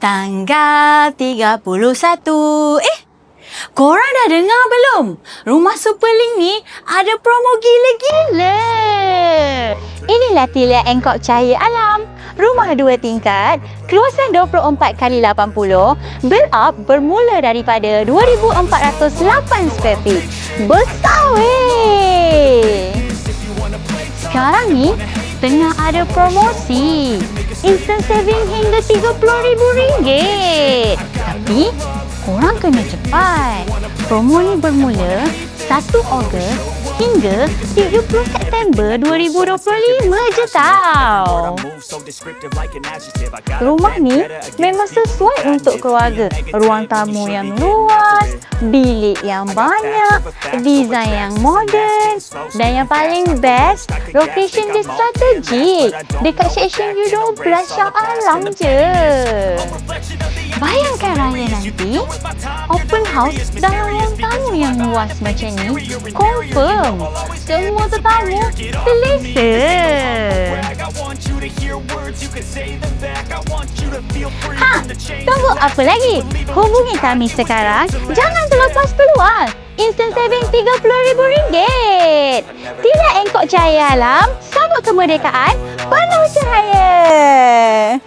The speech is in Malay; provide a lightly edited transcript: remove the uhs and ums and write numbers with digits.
Tanggal 31. Korang dah dengar belum? Rumah Superlink ni ada promo gila-gila. Inilah Tilia Angkor Cahaya Alam. Rumah 2 tingkat, keluasan 24x80, build up bermula daripada 2,408 square feet. Besar weh! Sekarang ni tengah ada promosi. Instant saving hingga RM30,000. Tapi korang kena cepat. Promo ni bermula 1 Ogos hingga 30 September 2025 je tau. Rumah ni memang sesuai untuk keluarga. Ruang tamu yang luas, bilik yang banyak, desain yang moden dan yang paling best, location dia strategik dekat section U12 Shah Alam je. Bayangkan raya nanti, open house dalam ruang tamu yang luas macam ni, confirm semua tetamu selesa. Tunggu apa lagi? Hubungi kami sekarang. Jangan terlepas peluang. Instant saving RM30,000. Tilia Angkor Cahaya Alam, sambut kemerdekaan penuh cahaya.